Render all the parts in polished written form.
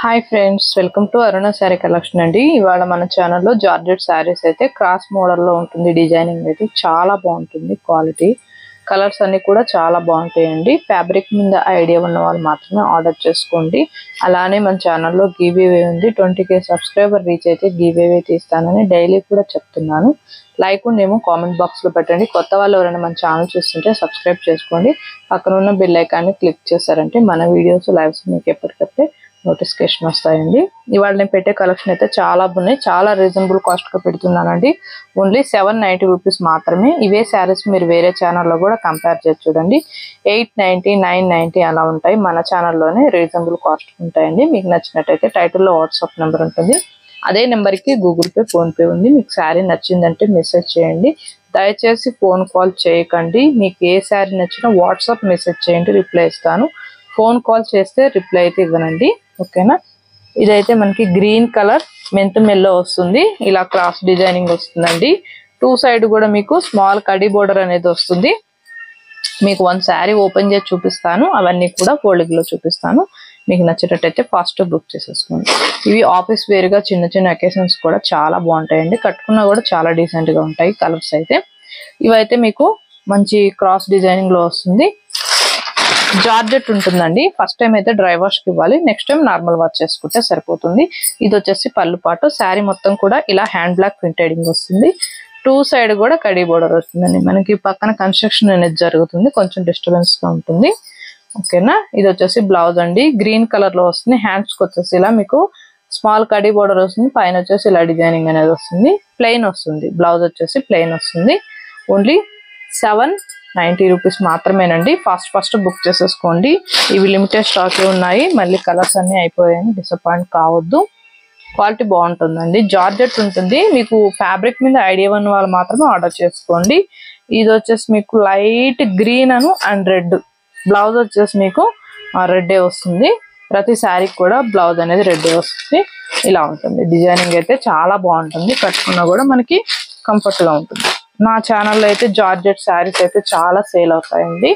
Hi friends, welcome to Aruna sari collection అండి. ఇవాళ మన ఛానల్లో జార్జెట్ శారీస్ అయితే క్రాస్ మోడల్లో ఉంటుంది. డిజైనింగ్ అయితే చాలా బాగుంటుంది. క్వాలిటీ కలర్స్ అన్ని కూడా చాలా బాగుంటాయండి. ఫ్యాబ్రిక్ మీద ఐడియా ఉన్న వాళ్ళు మాత్రమే ఆర్డర్ చేసుకోండి. అలానే మన ఛానల్లో గివ్అవే ఉంది. 20K సబ్స్క్రైబర్ రీచ్ అయితే గివ్అవే తీస్తానని డైలీ కూడా చెప్తున్నాను. లైక్ ఉందేమో కామెంట్ బాక్స్లో పెట్టండి. కొత్త వాళ్ళు ఎవరైనా మన ఛానల్ చూస్తుంటే సబ్స్క్రైబ్ చేసుకోండి. పక్కన ఉన్న బెల్ ఐకాన్ని క్లిక్ చేశారంటే మన వీడియోస్ లైవ్స్ మీకు ఎప్పటికప్పుడే నోటిఫికేషన్ వస్తాయండి. ఇవాళ నేను పెట్టే కలెక్షన్ అయితే చాలా బాగున్నాయి. చాలా రీజనబుల్ కాస్ట్ గా పెడుతున్నానండి. ఓన్లీ 790 రూపీస్ మాత్రమే. ఇవే శారీస్ మీరు వేరే ఛానల్లో కూడా కంపేర్ చేసి చూడండి. 890, 990 అలా ఉంటాయి. మన ఛానల్లోనే రీజనబుల్ కాస్ట్ ఉంటాయండి. మీకు నచ్చినట్టయితే టైటిల్లో వాట్సాప్ నెంబర్ ఉంటుంది. అదే నెంబర్కి గూగుల్ పే, ఫోన్పే ఉంది. మీకు శారీ నచ్చిందంటే మెసేజ్ చేయండి. దయచేసి ఫోన్ కాల్ చేయకండి. మీకు ఏ శారీ నచ్చినా వాట్సాప్ మెసేజ్ చేయండి, రిప్లై ఇస్తాను. ఫోన్ కాల్ చేస్తే రిప్లై అయితే ఇవ్వనండి. ఓకేనా. ఇదైతే మనకి గ్రీన్ కలర్ మెంతం ఎల్లో వస్తుంది. ఇలా క్రాస్ డిజైనింగ్ వస్తుందండి. టూ సైడ్ కూడా మీకు స్మాల్ కడీ బోర్డర్ అనేది వస్తుంది. మీకు వన్ శారీ ఓపెన్ చేసి చూపిస్తాను. అవన్నీ కూడా ఫోల్డింగ్ లో చూపిస్తాను. మీకు నచ్చేటట్టయితే ఫాస్ట్ బుక్ చేసేసుకోండి. ఇవి ఆఫీస్ వేర్ గా చిన్న చిన్న అకేషన్స్ కూడా చాలా బాగుంటాయండి. కట్టుకున్నా కూడా చాలా డీసెంట్ గా ఉంటాయి కలర్స్ అయితే. ఇవైతే మీకు మంచి క్రాస్ డిజైనింగ్ లో వస్తుంది. జార్జెట్ ఉంటుందండి. ఫస్ట్ టైం అయితే డ్రై వాష్ కి ఇవ్వాలి. నెక్స్ట్ టైం నార్మల్ వాష్ చేసుకుంటే సరిపోతుంది. ఇది వచ్చేసి పళ్ళు పాటు. శారీ మొత్తం కూడా ఇలా హ్యాండ్ బ్లాక్ ప్రింటెడింగ్ వస్తుంది. టూ సైడ్ కూడా కడీ బోర్డర్ వస్తుందండి. మనకి పక్కన కన్స్ట్రక్షన్ అనేది జరుగుతుంది. కొంచెం డిస్టర్బెన్స్ గా ఉంటుంది. ఓకేనా. ఇది వచ్చేసి బ్లౌజ్ అండి. గ్రీన్ కలర్ లో వస్తుంది. హ్యాండ్స్ కి వచ్చేసి ఇలా మీకు స్మాల్ కడీ బోర్డర్ వస్తుంది. పైన వచ్చేసి ఇలా డిజైనింగ్ అనేది వస్తుంది. ప్లెయిన్ వస్తుంది. బ్లౌజ్ వచ్చేసి ప్లెయిన్ వస్తుంది. ఓన్లీ 790 రూపీస్ మాత్రమేనండి. ఫాస్ట్ బుక్ చేసేసుకోండి. ఇవి లిమిటెడ్ స్టాక్ ఉన్నాయి. మళ్ళీ కలర్స్ అన్ని అయిపోయాయని డిసప్పాయింట్ కావద్దు. క్వాలిటీ బాగుంటుందండి. జార్జెట్ ఉంటుంది. మీకు ఫ్యాబ్రిక్ మీద ఐడియా ఉన్న వాళ్ళు మాత్రమే ఆర్డర్ చేసుకోండి. ఇది వచ్చేసి మీకు light green and red. Blouse వచ్చేసి మీకు రెడ్డే వస్తుంది. ప్రతి శారీకి కూడా బ్లౌజ్ అనేది రెడ్డే వస్తుంది. ఇలా ఉంటుంది. డిజైనింగ్ అయితే చాలా బాగుంటుంది. కట్టుకున్నా కూడా మనకి కంఫర్ట్ గా ఉంటుంది. నా ఛానల్లో అయితే జార్జెట్ శారీస్ అయితే చాలా సేల్ అవుతాయండి.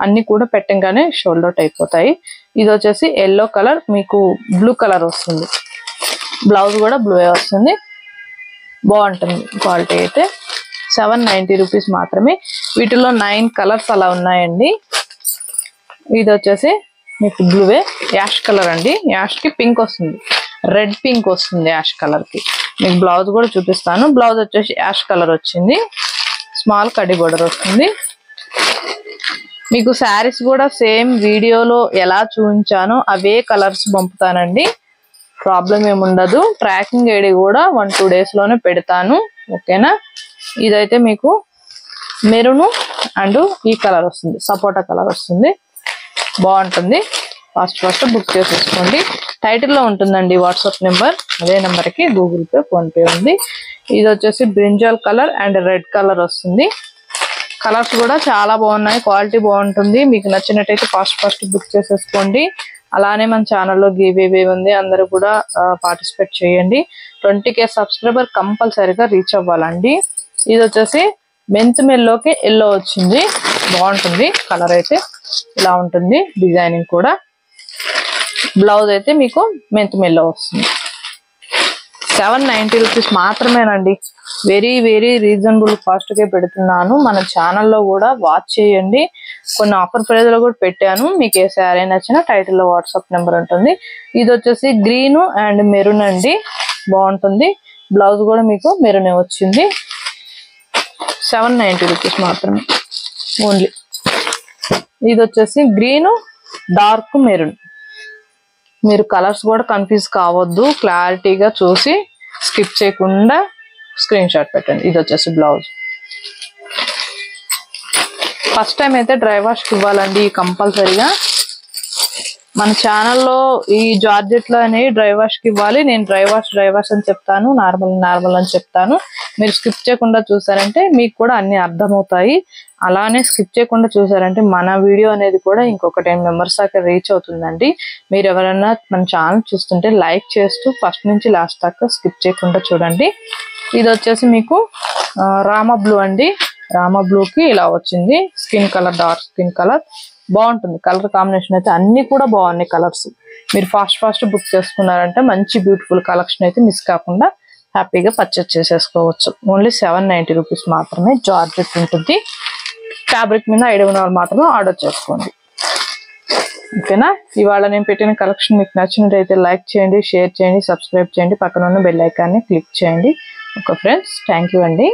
అన్ని కూడా పెట్టంగానే షోల్డ్ అవుట్ అయిపోతాయి. ఇది వచ్చేసి ఎల్లో కలర్ మీకు బ్లూ కలర్ వస్తుంది. బ్లౌజ్ కూడా బ్లూ వస్తుంది. బాగుంటుంది. క్వాలిటీ అయితే 790 రూపీస్ మాత్రమే. వీటిలో 9 కలర్స్ అలా ఉన్నాయండి. ఇది వచ్చేసి మీకు బ్లూవే యాష్ కలర్ అండి. యాష్ కి పింక్ వస్తుంది. రెడ్ పింక్ వస్తుంది యాష్ కలర్ కి. మీకు బ్లౌజ్ కూడా చూపిస్తాను. బ్లౌజ్ వచ్చేసి యాష్ కలర్ వచ్చింది. స్మాల్ కడ్డీ బోర్డర్ వస్తుంది. మీకు శారీస్ కూడా సేమ్ వీడియోలో ఎలా చూపించానో అవే కలర్స్ పంపుతానండి. ప్రాబ్లం ఏముండదు. ట్రాకింగ్ ఐడి కూడా 1-2 days లోనే పెడతాను. ఓకేనా. ఇదైతే మీకు మెరూన్ అండ్ ఈ కలర్ వస్తుంది. సపోటా కలర్ వస్తుంది. బాగుంటుంది. ఫాస్ట్ బుక్ చేసేసుకోండి. టైటిల్లో ఉంటుందండి వాట్సాప్ నెంబర్. అదే నెంబర్కి గూగుల్ పే, ఫోన్పే ఉంది. ఇది వచ్చేసి brinjal colour and red colour వస్తుంది. కలర్స్ కూడా చాలా బాగున్నాయి. క్వాలిటీ బాగుంటుంది. మీకు నచ్చినట్టయితే ఫాస్ట్ బుక్ చేసేసుకోండి. అలానే మన ఛానల్లో గివ్అవే ఉంది. అందరూ కూడా పార్టిసిపేట్ చేయండి. 20K సబ్స్క్రైబర్ కంపల్సరీగా రీచ్ అవ్వాలండి. ఇది వచ్చేసి మెంత్ మెల్లోకి ఎల్లో వచ్చింది. బాగుంటుంది. కలర్ అయితే ఇలా ఉంటుంది. డిజైనింగ్ కూడా. బ్లౌజ్ అయితే మీకు మెంత్ మెల్లో వస్తుంది. 790 రూపీస్ మాత్రమేనండి. వెరీ రీజనబుల్ కాస్ట్ కే పెడుతున్నాను. మన ఛానల్లో కూడా వాచ్ చేయండి. కొన్ని ఆఫర్ ప్రైజ్ లో కూడా పెట్టాను. మీకు ఏ శారీ నచ్చినా టైటిల్లో వాట్సాప్ నెంబర్ ఉంటుంది. ఇది వచ్చేసి గ్రీన్ అండ్ మెరూన్ అండి. బాగుంటుంది. బ్లౌజ్ కూడా మీకు మెరూనే వచ్చింది. 790 రూపీస్ మాత్రమే ఓన్లీ. ఇది వచ్చేసి గ్రీన్ డార్క్ మెరూన్. మీరు కలర్స్ కూడా కన్ఫ్యూజ్ కావద్దు. క్లారిటీగా చూసి స్కిప్ చేయకుండా స్క్రీన్ షాట్ పెట్టండి. ఇది వచ్చేసి బ్లౌజ్. ఫస్ట్ టైం అయితే డ్రై వాష్కి ఇవ్వాలండి కంపల్సరీగా. మన ఛానల్లో ఈ జార్జెట్లో అనేవి డ్రై వాష్కి ఇవ్వాలి. నేను డ్రై వాష్ అని చెప్తాను, నార్మల్ అని చెప్తాను. మీరు స్కిప్ చేయకుండా చూసారంటే మీకు కూడా అన్ని అర్థమవుతాయి. అలానే స్కిప్ చేయకుండా చూసారంటే మన వీడియో అనేది కూడా ఇంకొక 10 members దాకా రీచ్ అవుతుందండి. మీరు ఎవరైనా మన ఛానల్ చూస్తుంటే లైక్ చేస్తూ ఫస్ట్ నుంచి లాస్ట్ దాకా స్కిప్ చేయకుండా చూడండి. ఇది వచ్చేసి మీకు రామా బ్లూ అండి. రామా బ్లూకి ఇలా వచ్చింది. Skin colour, dark skin colour. బాగుంటుంది. కలర్ కాంబినేషన్ అయితే అన్ని కూడా బాగున్నాయి కలర్స్. మీరు ఫాస్ట్ బుక్ చేసుకున్నారంటే మంచి బ్యూటిఫుల్ కలెక్షన్ అయితే మిస్ కాకుండా హ్యాపీగా పర్చేస్ చేసేసుకోవచ్చు. ఓన్లీ 790 రూపీస్ మాత్రమే. జార్జెట్ ఉంటుంది. ఫ్యాబ్రిక్ మీద ఐడియా ఉన్న వాళ్ళు మాత్రమే ఆర్డర్ చేసుకోండి. ఓకేనా? ఇవాళ నేను పెట్టిన కలెక్షన్ మీకు నచ్చినట్టయితే లైక్ చేయండి, షేర్ చేయండి, సబ్స్క్రైబ్ చేయండి, పక్కన ఉన్న బెల్ ఐకాన్ని క్లిక్ చేయండి. ఓకే ఫ్రెండ్స్, థ్యాంక్ యూ అండి.